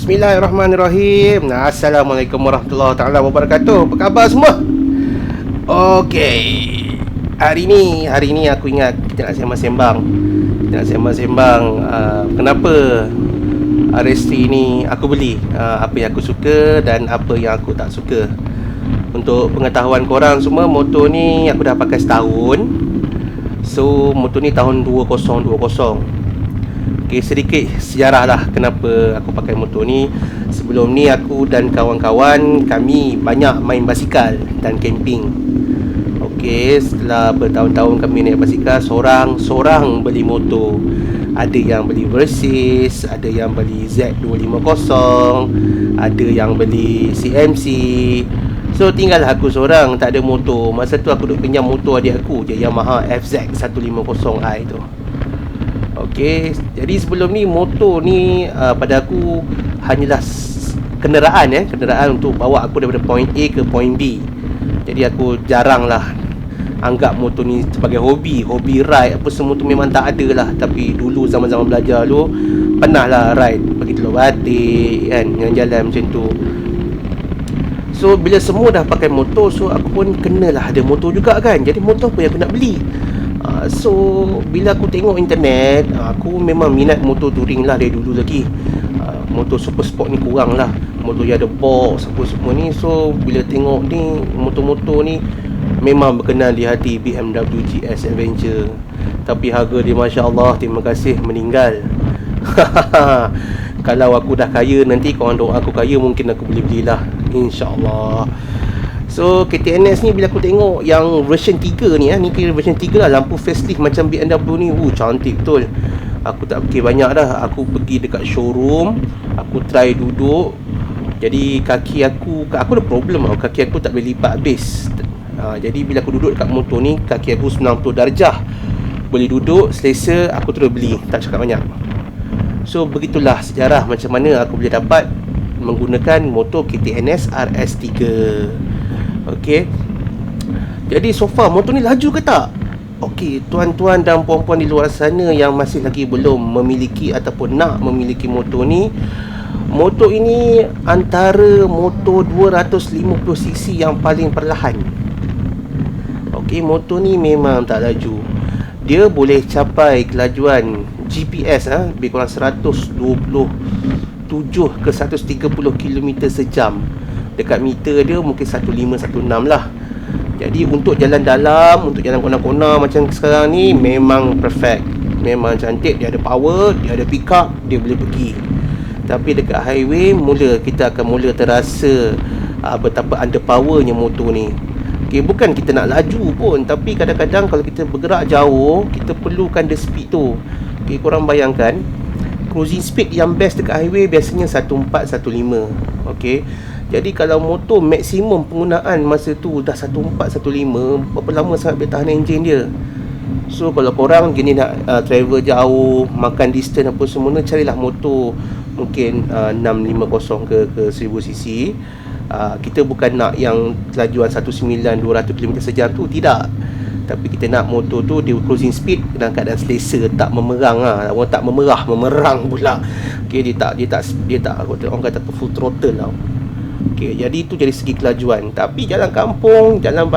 Bismillahirrahmanirrahim. Assalamualaikum warahmatullahi taala wabarakatuh. Apa khabar semua? Okey. Hari ni aku ingat kita nak sembang-sembang. Kenapa RS3 ni aku beli, apa yang aku suka dan apa yang aku tak suka. Untuk pengetahuan korang semua, motor ni aku dah pakai setahun. So motor ni tahun 2020. Okay, sedikit sejarah lah kenapa aku pakai motor ni. Sebelum ni aku dan kawan-kawan kami banyak main basikal dan camping. Okay, setelah bertahun-tahun kami naik basikal, sorang beli motor. Ada yang beli Versys, ada yang beli Z250, ada yang beli CMC. So tinggal aku seorang, tak ada motor. Masa tu aku duk pinjam motor adik aku je, Yamaha FZ150i tu. Okey, jadi sebelum ni motor ni pada aku hanyalah kenderaan untuk bawa aku daripada point A ke point B. Jadi aku jarang lah anggap motor ni sebagai hobi ride apa semua tu memang tak ada lah. Tapi dulu zaman-zaman belajar dulu pernah lah ride pergi Teluk Batik kan, yang jalan macam tu. So bila semua dah pakai motor, so aku pun kenalah ada motor juga kan. Jadi motor apa yang aku nak beli? So bila aku tengok internet, aku memang minat motor touring lah dari dulu lagi. Motor super sport ni kurang lah, motor yang ada box apa semua ni. So bila tengok ni motor-motor ni memang berkenan di hati, BMW GS Adventure. Tapi harga dia Masya Allah, terima kasih meninggal. Kalau aku dah kaya nanti, korang doa aku kaya, mungkin aku beli-belilah, InsyaAllah. So KTNS ni bila aku tengok yang version 3 ni, ni kira version 3 lah, lampu facelift macam BMW ni, cantik betul. Aku tak fikir banyak dah, aku pergi dekat showroom, aku try duduk. Jadi kaki aku ada problem tau, kaki aku tak boleh lipat habis. Jadi bila aku duduk dekat motor ni, kaki aku 90 darjah boleh duduk, selesa, aku terus beli, tak cakap banyak. So begitulah sejarah macam mana aku boleh dapat menggunakan motor KTNS RS3. Okey. Jadi so far motor ni laju ke tak? Okey, tuan-tuan dan puan-puan di luar sana yang masih lagi belum memiliki ataupun nak memiliki motor ni, motor ini antara motor 250cc yang paling perlahan. Okey, motor ni memang tak laju. Dia boleh capai kelajuan GPS lebih kurang 127 ke 130 km sejam. Dekat meter dia mungkin 1516 lah. Jadi untuk jalan dalam, untuk jalan kona-kona macam sekarang ni, memang perfect, memang cantik. Dia ada power, dia ada pick up, dia boleh pergi. Tapi dekat highway, kita akan mula terasa betapa underpowernya motor ni. Okay, bukan kita nak laju pun, tapi kadang-kadang kalau kita bergerak jauh, kita perlukan the speed tu. Okay, korang bayangkan cruising speed yang best dekat highway biasanya 1415. Okay, jadi kalau motor maksimum penggunaan masa tu dah 1415, berapa lama sangat boleh tahan enjin dia. So kalau korang gini nak travel jauh, makan distance apa semua, carilah motor mungkin 650 ke 1000cc. Kita bukan nak yang kelajuan 19-200 km sejam tu, tidak. Tapi kita nak motor tu dia cruising speed dalam keadaan selesa, tak memerang orang tak memerang pula. Okey, dia tak orang kata full throttle tau. Okey, jadi itu dari segi kelajuan. Tapi jalan kampung, dalam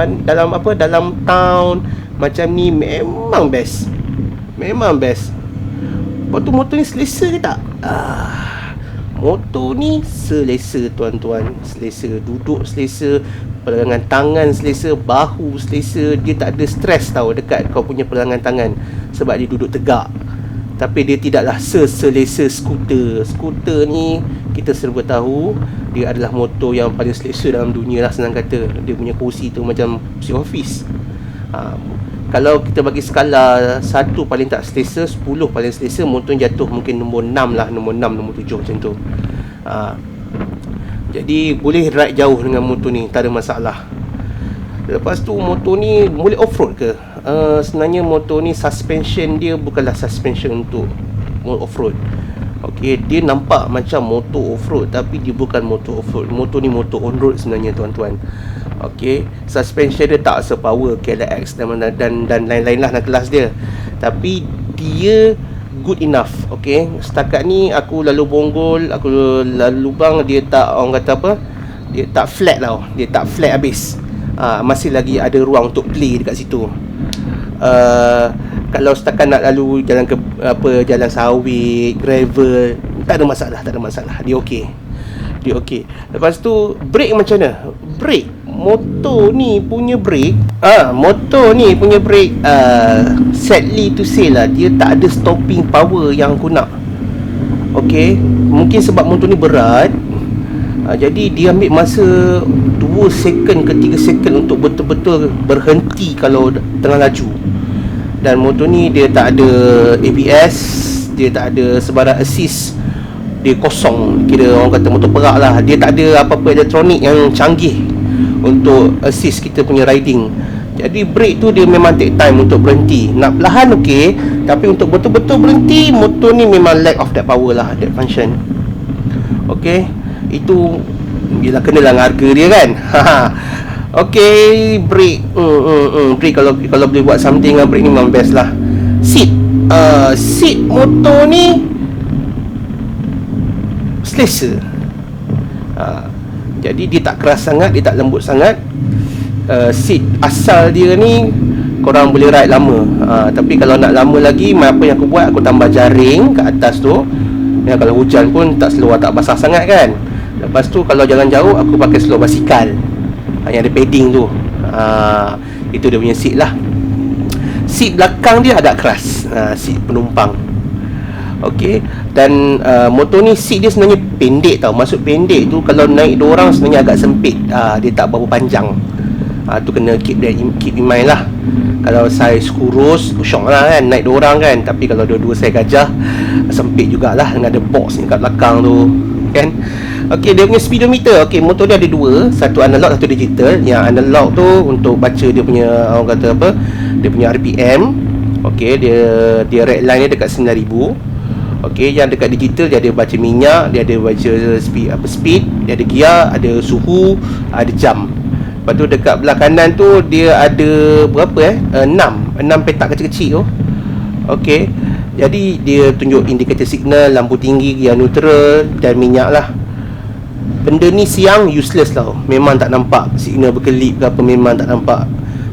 town macam ni memang best. Lepas tu motor ni selesa ke tak? Motor ni selesa tuan-tuan, selesa duduk, selesa pegangan tangan, selesa bahu, selesa. Dia tak ada stres tau dekat kau punya pegangan tangan, sebab dia duduk tegak. Tapi dia tidaklah selesa skuter. Skuter ni kita serba tahu, dia adalah motor yang paling selesa dalam dunia lah, senang kata. Dia punya kursi tu macam kursi office. Kalau kita bagi skala 1 paling tak selesa, 10 paling selesa, motor jatuh mungkin nombor 6 lah, nombor 6, nombor 7 macam tu. Jadi boleh ride jauh dengan motor ni, tak ada masalah. Lepas tu motor ni boleh off-road ke? Sebenarnya motor ni suspension dia bukanlah suspension untuk off-road. Okey, dia nampak macam motor off-road, tapi dia bukan motor off-road. Motor ni motor on-road sebenarnya tuan-tuan. Okey, suspension dia tak sepower KLX dan lain-lain lah kelas dia. Tapi dia good enough. Okay, setakat ni aku lalu bonggol, aku lalu lubang, dia tak, orang kata apa, dia tak flat tau, dia tak flat habis. Masih lagi ada ruang untuk play dekat situ. Kalau setakat nak lalu jalan ke apa, jalan sawit, gravel, tak ada masalah, dia okey. Lepas tu brake macam mana? Brake motor ni punya brake, sadly to say lah, dia tak ada stopping power yang aku nak. Okay, mungkin sebab motor ni berat, jadi dia ambil masa 2 second ke 3 second untuk betul-betul berhenti kalau tengah laju. Dan motor ni dia tak ada ABS, dia tak ada sebarang assist, dia kosong, kira orang kata motor perak lah. Dia tak ada apa-apa elektronik yang canggih untuk assist kita punya riding. Jadi brake tu dia memang take time untuk berhenti. Nak perlahan okey, tapi untuk betul-betul berhenti, motor ni memang lack of that power lah, that function. Okey, itu bila kenalah dengan harga dia kan. Okey, brake. Brake kalau boleh buat something dengan brake ni memang best lah. Seat motor ni selesa. Jadi dia tak keras sangat, dia tak lembut sangat. Seat asal dia ni korang boleh ride lama. Tapi kalau nak lama lagi, apa yang aku buat, aku tambah jaring kat atas tu. Ya, kalau hujan pun tak seluar, tak basah sangat kan. Lepas tu kalau jalan jauh, aku pakai seluar basikal yang ada padding tu. Itu dia punya seat lah. Seat belakang dia agak keras, seat penumpang. Okey, dan motor ni seat dia sebenarnya pendek tau. Maksud pendek tu kalau naik 2 orang sebenarnya agak sempit. Dia tak berapa panjang. Tu kena keep in mind lah. Kalau saiz kurus, syok lah kan, naik 2 orang kan. Tapi kalau dua-dua saiz gajah, sempit jugalah dengan ada box ni kat belakang tu kan. Okey, dia punya speedometer. Okey, motor dia ada 2, satu analog, satu digital. Yang analog tu untuk baca dia punya, orang kata apa, dia punya RPM. Okey, dia red line dia dekat 9,000. Okey, yang dekat digital dia ada baca minyak, dia ada baca speed, dia ada gear, ada suhu, ada jam. Lepas tu dekat belah kanan tu dia ada berapa 6 petak kecil-kecil tu. Okey, jadi dia tunjuk indikator signal, lampu tinggi, gear neutral dan minyak lah. Benda ni siang useless tau, memang tak nampak signal berkelip ke apa, memang tak nampak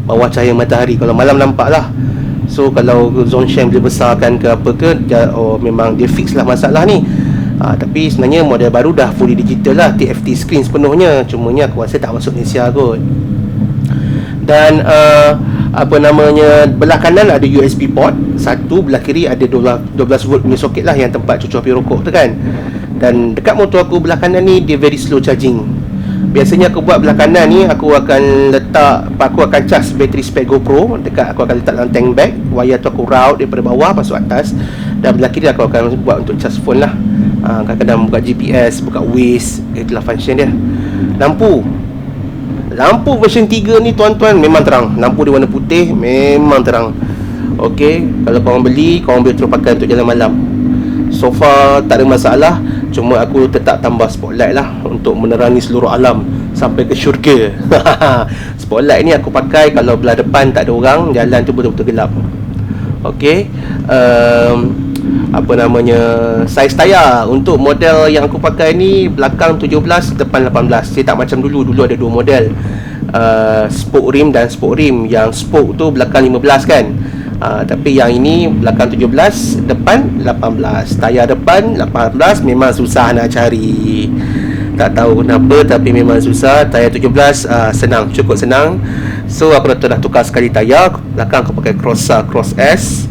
bawah cahaya matahari. Kalau malam nampak lah. So kalau zone shine boleh besarkan ke apa ke, memang dia fix lah masalah ni. Tapi sebenarnya model baru dah fully digital lah, TFT screen sepenuhnya. Cumanya aku rasa tak masuk Malaysia kot. Dan apa namanya, belah kanan ada USB port satu, belah kiri ada 12 volt punya soket lah, yang tempat cucur api rokok tu kan. Dan dekat motor aku belah kanan ni dia very slow charging. Biasanya aku buat belah kanan ni, aku akan cas bateri spek GoPro dekat, aku akan letak dalam tank bag. Wire tu aku route daripada bawah masuk atas. Dan belah kiri aku akan buat untuk cas phone lah. Kadang-kadang buka GPS, buka Waze, itulah function dia. Lampu version 3 ni tuan-tuan memang terang. Lampu dia warna putih, memang terang. Okey, kalau korang beli, korang boleh terus pakai untuk jalan malam. So far tak ada masalah. Cuma aku tetap tambah spotlight lah untuk menerangi seluruh alam sampai ke syurga. Spotlight ni aku pakai kalau belah depan tak ada orang, jalan tu betul-betul gelap. Okey, apa namanya, saiz tayar untuk model yang aku pakai ni, belakang 17, depan 18. Dia tak macam dulu ada 2 model, spoke rim dan spoke rim. Yang spoke tu belakang 15 kan. Tapi yang ini belakang 17, depan 18. Tayar depan 18 memang susah nak cari. Tak tahu kenapa, tapi memang susah. Tayar 17 senang, cukup senang. So aku dah tukar sekali tayar. Belakang aku pakai Cross S.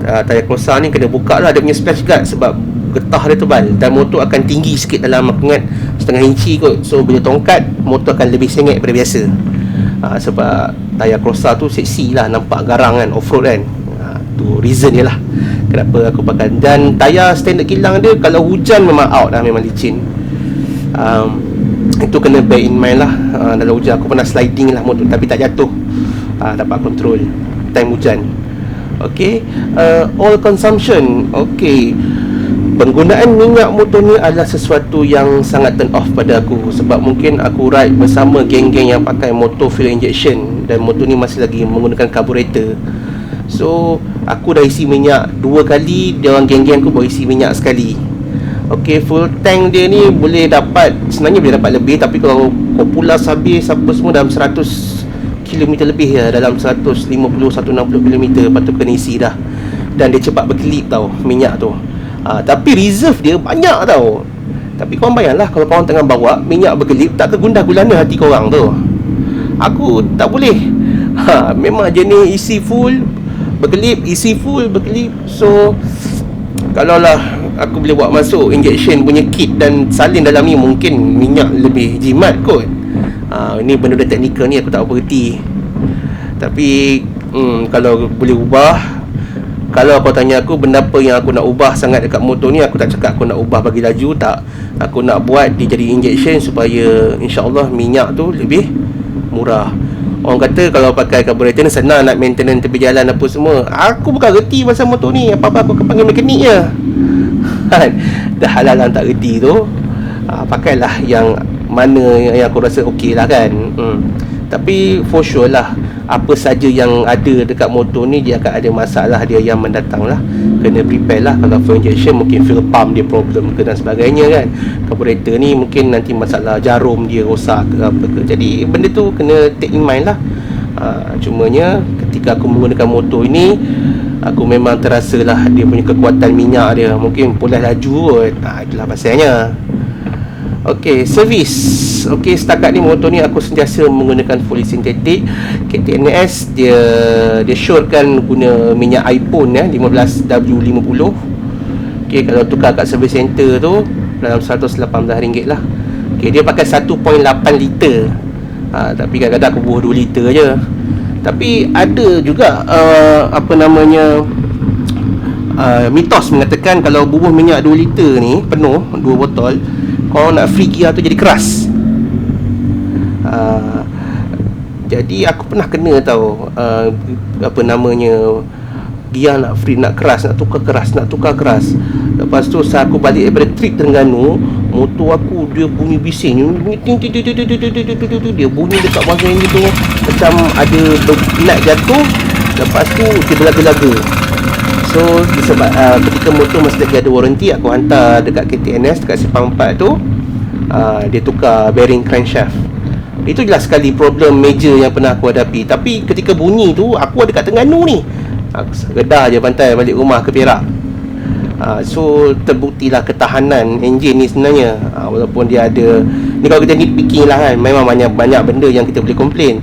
Tayar Cross ni kena buka lah dia punya splash guard, sebab getah dia tebal. Dan motor akan tinggi sikit dalam, aku ingat setengah inci kot. So bila tongkat, motor akan lebih sengit daripada biasa. Sebab tayar Cross tu seksi lah, nampak garang kan, off-road kan. Tu reason dia lah kenapa aku pakai. Dan tayar standard kilang dia, kalau hujan memang out lah, memang licin. Itu kena bear in mind lah. Dalam hujan aku pernah sliding lah motor, tapi tak jatuh. Dapat control time hujan. Okay, oil consumption. Okay, penggunaan minyak motor ni adalah sesuatu yang sangat turn off pada aku. Sebab mungkin aku ride bersama geng-geng yang pakai motor fuel injection, dan motor ni masih lagi menggunakan carburetor. So aku dah isi minyak 2 kali, dia orang geng-geng aku baru isi minyak sekali. Okey, full tank dia ni boleh dapat, sebenarnya boleh dapat lebih, tapi kalau kau pulas habis apa semua dalam 100 km lebih ya, dalam 150 160 km lepas tu kena isi dah. Dan dia cepat berkelip tau minyak tu. Tapi reserve dia banyak tau. Tapi korang bayanglah kalau korang tengah bawa minyak berkelip, tak tergundah gulana hati korang tu. Aku tak boleh. Memang jenis isi full berkelip, isi full berkelip. So kalau lah aku boleh buat masuk injection punya kit dan salin dalam ni, mungkin minyak lebih jimat kot. Ini benda teknikal ni aku tak apa reti. Tapi kalau boleh ubah, kalau kau tanya aku benda apa yang aku nak ubah sangat dekat motor ni, aku tak cakap aku nak ubah bagi laju, tak. Aku nak buat dia jadi injection supaya insya-Allah minyak tu lebih murah. Orang kata kalau pakai carburetor ni senang nak maintenance tepi jalan apa semua. Aku bukan reti pasal motor ni, apa-apa aku akan panggil mekanik je. Dah halalan tak reti tu, pakailah yang mana yang aku rasa okey lah kan. Tapi for sure lah, apa saja yang ada dekat motor ni dia akan ada masalah dia yang mendatang lah. Kena prepare lah. Kalau fuel injection mungkin fuel pump dia problem ke dan sebagainya kan. Carburetor ni mungkin nanti masalah jarum dia rosak ke apa ke. Jadi benda tu kena take in mind lah. Cumanya ketika aku menggunakan motor ini, aku memang terasa lah dia punya kekuatan minyak dia. Mungkin pulas laju kot. Itulah pasalnya. Okey, servis. Okey, setakat ni motor ni aku sentiasa menggunakan fully synthetic. KTNS dia syorkan guna minyak iPhone 15W50. Okey, kalau tukar kat service center tu dalam RM118 lah. Okey, dia pakai 1.8 liter. Tapi kadang-kadang aku buah 2 liter je. Tapi ada juga mitos mengatakan kalau bubuh minyak 2 liter ni penuh 2 botol, kalau nak free gear tu jadi keras. Jadi aku pernah kena tahu gear nak free, nak keras, nak tukar keras. Lepas tu saat aku balik daripada trip Terengganu, motor aku dia bunyi bising, dia bunyi dekat bahagian gitu macam ada nak jatuh. Lepas tu dia berlaga-laga. So disebab ketika motor masih lagi ada warranty, aku hantar dekat KTNS dekat Sepang 4 tu, dia tukar bearing crankshaft. Itu jelas sekali problem major yang pernah aku hadapi. Tapi ketika bunyi tu, aku ada kat Terengganu ni, redah je pantai balik rumah ke Perak. So terbuktilah ketahanan enjin ni sebenarnya. Walaupun dia ada ni, kalau kita nitpicking lah kan, memang banyak benda yang kita boleh komplain.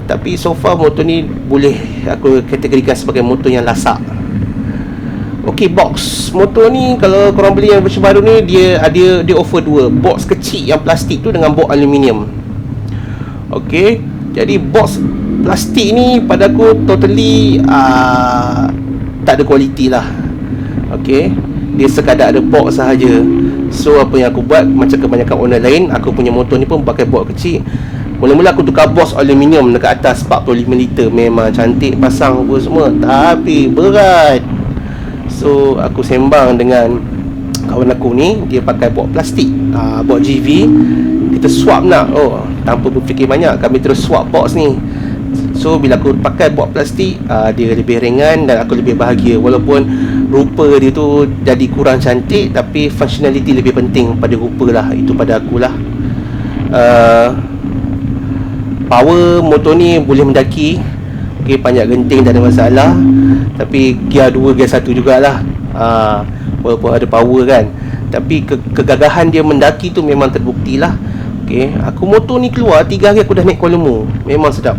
Tapi so far motor ni boleh aku kategorikan sebagai motor yang lasak. Okey, box motor ni kalau korang beli yang versi baru ni, dia offer 2 box kecil yang plastik tu dengan box aluminium. Okey, jadi box plastik ni pada aku totally tak ada kualiti lah. Okey, dia sekadar ada box sahaja. So apa yang aku buat, macam kebanyakan owner lain, aku punya motor ni pun pakai box kecil. Mula-mula aku tukar box aluminium dekat atas 45 liter. Memang cantik pasang apa semua, tapi berat. So aku sembang dengan kawan aku ni, dia pakai box plastik, box GV. Kita swap nak, tanpa berfikir banyak, kami terus swap box ni. So bila aku pakai box plastik, dia lebih ringan dan aku lebih bahagia. Walaupun rupa dia tu jadi kurang cantik, tapi functionality lebih penting pada rupa lah. Itu pada akulah. Power motor ni boleh mendaki. Okey, panjat genting tak ada masalah. Tapi gear 2, gear 1 jugalah. Walaupun ada power kan, tapi kegagahan dia mendaki tu memang terbukti lah. Okey, aku motor ni keluar 3 hari aku dah naik Kuala Lumpur. Memang sedap.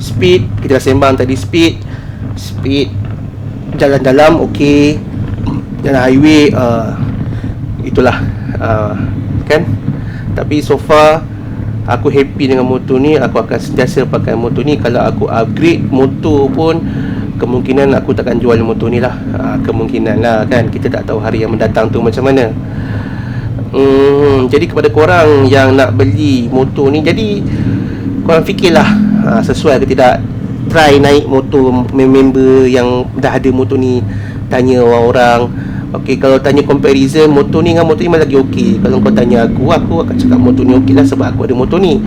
Speed, kita dah sembang tadi, speed jalan dalam okey, jalan highway itulah kan. Tapi so far aku happy dengan motor ni. Aku akan sentiasa pakai motor ni. Kalau aku upgrade motor pun, kemungkinan aku takkan jual motor ni lah. Kemungkinan lah kan, kita tak tahu hari yang mendatang tu macam mana. Jadi kepada korang yang nak beli motor ni, jadi korang fikirlah sesuai ke tidak. Try naik motor member yang dah ada motor ni, tanya orang-orang. Okey, kalau tanya comparison motor ni dengan motor ni mana lagi okey. Kalau kau tanya aku akan cakap motor ni okey lah sebab aku ada motor ni.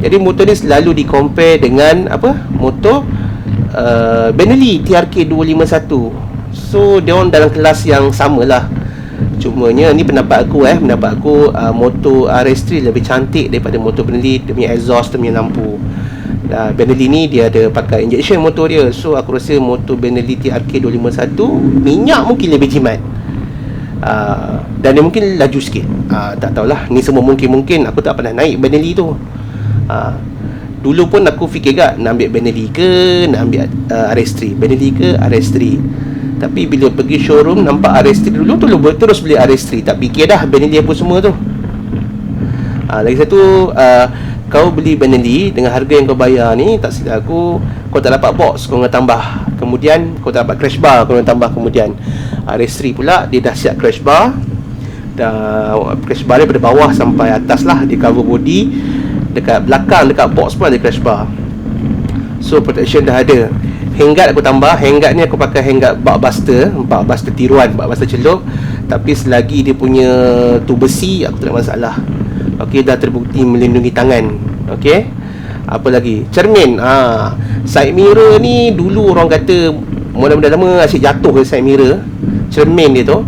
Jadi motor ni selalu di compare dengan motor Benelli TRK 251. So dia orang dalam kelas yang sama lah. Cumanya ni pendapat aku motor RS3 lebih cantik daripada motor Benelli. Dia punya exhaust, dia punya lampu. Benelli ni dia ada pakai injection motor dia. So aku rasa motor Benelli TRK 251 minyak mungkin lebih jimat. Dan dia mungkin laju sikit. Tak tahulah, ni semua mungkin. Aku tak pernah naik Benelli tu. Dulu pun aku fikir nak ambil Benelli ke nak ambil RS3, Benelli ke RS3. Tapi bila pergi showroom nampak RS3 dulu tu, terus beli RS3. Tak fikir dah Benelli apa semua tu. Lagi satu, kau beli Benelli dengan harga yang kau bayar ni, tak silap aku, kau tak dapat box, kau kena tambah. Kemudian kau tak dapat crash bar, kau kena tambah. Kemudian RS3 pula dia dah siap crash bar. Crash bar dia daripada bawah sampai atas lah. Dia cover body, dekat belakang, dekat box pun ada crash bar. So protection dah ada. Handguard aku tambah. Handguard ni aku pakai handguard Buster tiruan, Buster celup. Tapi selagi dia punya tu besi, aku tak ada masalah. Okey, dah terbukti melindungi tangan. Okey, apa lagi? Cermin. Side mirror ni dulu orang kata mudah-mudahan lama asyik jatuh ke side mirror, cermin dia tu.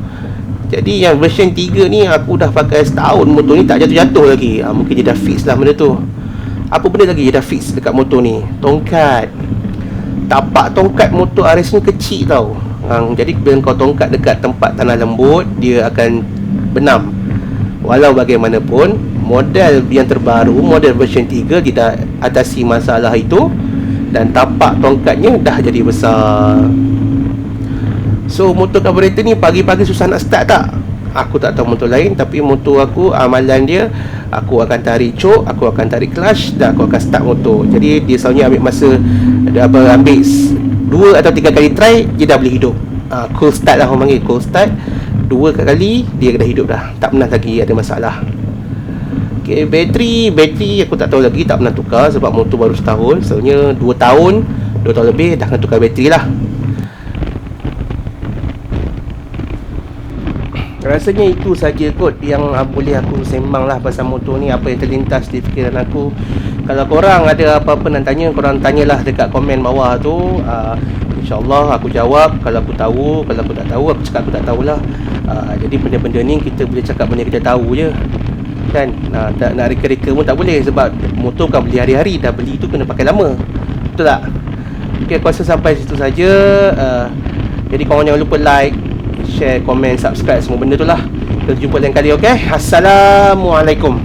Jadi yang version 3 ni aku dah pakai setahun, motor ni tak jatuh-jatuh lagi. Mungkin dia dah fix lah benda tu. Apa benda lagi dia dah fix dekat motor ni? Tongkat. Tapak tongkat motor RS ni kecil tau. Jadi bila kau tongkat dekat tempat tanah lembut, dia akan benam. Walau bagaimanapun, model yang terbaru, model version 3, dia dah atasi masalah itu. Dan tapak tongkatnya dah jadi besar. So motor carburetor ni pagi-pagi susah nak start tak? Aku tak tahu motor lain, tapi motor aku, amalan dia, aku akan tarik choke, aku akan tarik clutch, dan aku akan start motor. Jadi dia selalunya ambil masa, ambil 2 atau 3 kali try, dia dah boleh hidup. Cool start lah orang panggil, cool start. 2 kali dia dah hidup dah, tak pernah lagi ada masalah. Okay, bateri aku tak tahu lagi, tak pernah tukar sebab motor baru setahun. Selalunya 2 tahun lebih dah kena tukar bateri lah. Rasanya itu saja kot yang boleh aku sembang lah pasal motor ni, apa yang terlintas di fikiran aku. Kalau korang ada apa-apa nak tanya, korang tanyalah dekat komen bawah tu. InsyaAllah aku jawab. Kalau aku tahu, kalau aku tak tahu, aku cakap aku tak tahulah. Jadi benda-benda ni kita boleh cakap benda kita tahu je kan. Nak reka-reka pun tak boleh, sebab motor kan beli hari-hari, dah beli tu kena pakai lama. Betul tak? Okay, aku rasa sampai situ saja. Jadi korang jangan lupa like, share, komen, subscribe, semua benda tu lah. Kita jumpa lain kali, okay? Assalamualaikum.